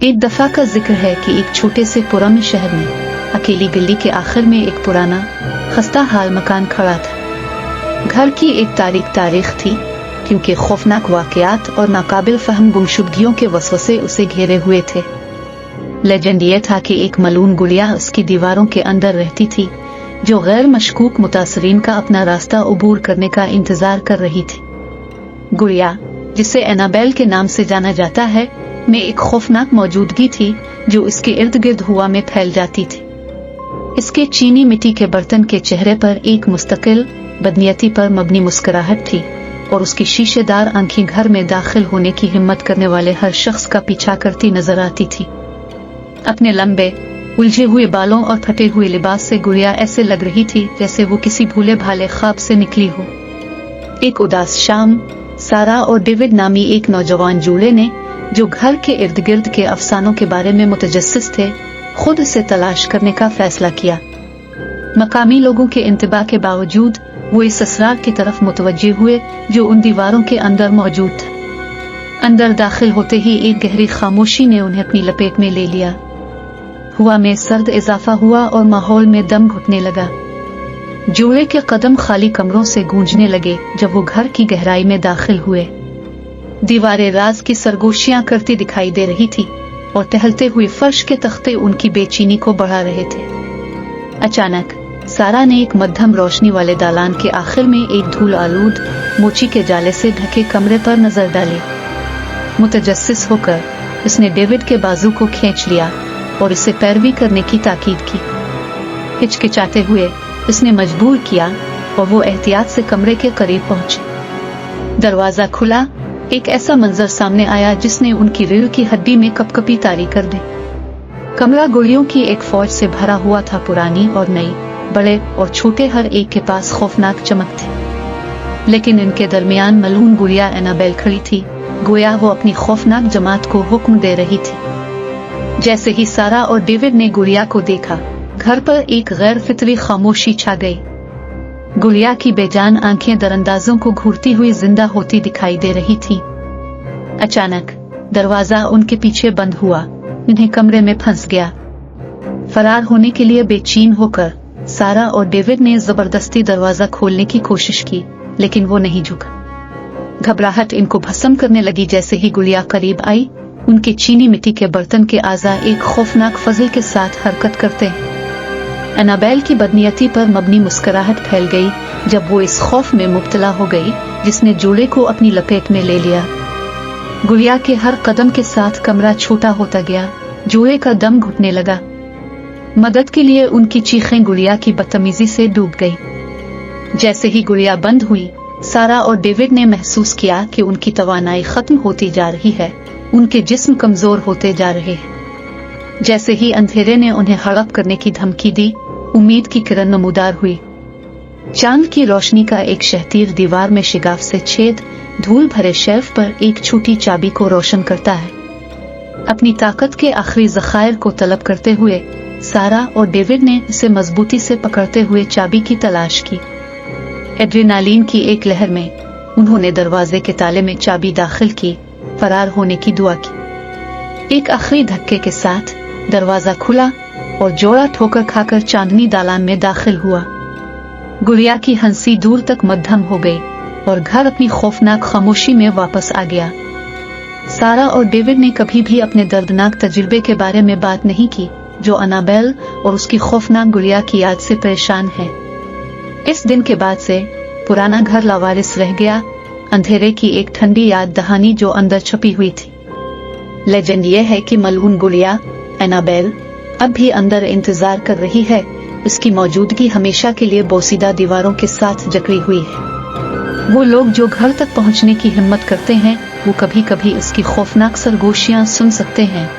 एक दफा का जिक्र है कि एक छोटे से पुराने शहर में अकेली गली के आखिर में एक पुराना खस्ता हाल मकान खड़ा था। घर की एक तारीख थी, क्योंकि खौफनाक वाकयात और नाकाबिल फहम गुमशुदगियों के वसवसे उसे घेरे हुए थे। लेजेंड ये था कि एक मलून गुड़िया उसकी दीवारों के अंदर रहती थी, जो गैर मशकूक मुतासरीन का अपना रास्ता अबूर करने का इंतजार कर रही थी। गुड़िया, जिसे एनाबेल के नाम से जाना जाता है, में एक खौफनाक मौजूदगी थी जो इसके इर्द गिर्द हवा में फैल जाती थी। इसके चीनी मिट्टी के बर्तन के चेहरे पर एक मुस्तकिल बदनीयती पर मबनी मुस्कुराहट थी, और उसकी शीशेदार आंखें घर में दाखिल होने की हिम्मत करने वाले हर शख्स का पीछा करती नजर आती थी। अपने लंबे उलझे हुए बालों और फटे हुए लिबास से गुड़िया ऐसे लग रही थी जैसे वो किसी भूले भाले ख्वाब से निकली हो। एक उदास शाम सारा और डेविड नामी एक नौजवान जोड़े ने, जो घर के इर्द गिर्द के अफसानों के बारे में मुतजस्सिस थे, खुद इसे तलाश करने का फैसला किया। मकामी लोगों के इंतबा के बावजूद वो इस असरार की तरफ मुतवज्जे हुए जो उन दीवारों के अंदर मौजूद था। अंदर दाखिल होते ही एक गहरी खामोशी ने उन्हें अपनी लपेट में ले लिया। हवा में सर्द इजाफा हुआ और माहौल में दम घुटने लगा। जोड़े के कदम खाली कमरों से गूंजने लगे जब वो घर की गहराई में दाखिल हुए। दीवारें राज की सरगोशियां करती दिखाई दे रही थी, और टहलते हुए फर्श के तख्ते उनकी बेचैनी को बढ़ा रहे थे। अचानक सारा ने एक मध्यम रोशनी वाले दालान के आखिर में एक धूल आलूद मोची के जाले से ढके कमरे पर नजर डाली। मुतजस्सिस होकर उसने डेविड के बाजू को खींच लिया और इसे पैरवी करने की ताकीद की। हिचकिचाते हुए उसने मजबूर किया और वो एहतियात से कमरे के करीब पहुंचे। दरवाजा खुला, एक ऐसा मंजर सामने आया जिसने उनकी रीढ़ की हड्डी में कपकपी तारी कर दी। कमरा गोलियों की एक फौज से भरा हुआ था, पुरानी और नई, बड़े और छोटे, हर एक के पास खौफनाक चमक थी। लेकिन इनके दरमियान मलून गुड़िया एनाबेल खड़ी थी, गोया वो अपनी खौफनाक जमात को हुक्म दे रही थी। जैसे ही सारा और डेविड ने गुड़िया को देखा, घर पर एक गैर फितरी खामोशी छा गई। गुड़िया की बेजान आंखें दरअंदाजों को घूरती हुई जिंदा होती दिखाई दे रही थी। अचानक दरवाजा उनके पीछे बंद हुआ, उन्हें कमरे में फंस गया। फरार होने के लिए बेचैन होकर सारा और डेविड ने जबरदस्ती दरवाजा खोलने की कोशिश की, लेकिन वो नहीं झुका। घबराहट इनको भस्म करने लगी। जैसे ही गुड़िया करीब आई, उनके चीनी मिट्टी के बर्तन के आज़ा एक खौफनाक फजल के साथ हरकत करते हैं। एनाबेल की बदनीयती पर मबनी मुस्कुराहट फैल गई जब वो इस खौफ में मुब्तला हो गई जिसने जोड़े को अपनी लपेट में ले लिया। गुड़िया के हर कदम के साथ कमरा छोटा होता गया। जोड़े का दम घुटने लगा। मदद के लिए उनकी चीखें गुड़िया की बदतमीजी से डूब गई। जैसे ही गुड़िया बंद हुई, सारा और डेविड ने महसूस किया कि उनकी तवानाई खत्म होती जा रही है, उनके जिस्म कमजोर होते जा रहे हैं। जैसे ही अंधेरे ने उन्हें हड़प करने की धमकी दी, उम्मीद की किरण नमूदार हुई। चांद की रोशनी का एक शहतीर दीवार में शिगाफ से छेद धूल भरे शेल्फ पर एक छोटी चाबी को रोशन करता है। अपनी ताकत के आखिरी ज़खायर को तलब करते हुए सारा और डेविड ने उसे मजबूती से पकड़ते हुए चाबी की तलाश की। एड्रेनालीन की एक लहर में उन्होंने दरवाजे के ताले में चाबी दाखिल की, फरार होने की दुआ की। एक आखिरी धक्के के साथ दरवाजा खुला और जोड़ा ठोकर खाकर चांदनी दालान में दाखिल हुआ। गुड़िया की हंसी दूर तक मध्यम हो गई और घर अपनी खौफनाक खामोशी में वापस आ गया। सारा और डेविड ने कभी भी अपने दर्दनाक तजुर्बे के बारे में बात नहीं की, जो एनाबेल और उसकी खौफनाक गुड़िया की याद से परेशान है। इस दिन के बाद से पुराना घर लावारिस रह गया, अंधेरे की एक ठंडी याद दहानी जो अंदर छुपी हुई थी। लेजेंड ये है कि मलून गुड़िया एनाबेल अब भी अंदर इंतजार कर रही है। उसकी मौजूदगी हमेशा के लिए बोसीदा दीवारों के साथ जकड़ी हुई है। वो लोग जो घर तक पहुंचने की हिम्मत करते हैं, वो कभी कभी उसकी खौफनाक सरगोशियां सुन सकते हैं।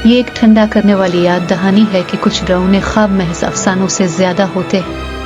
ये एक ठंडा करने वाली याद दहानी है कि कुछ डरावने ख्वाब महज अफसानों से ज्यादा होते हैं।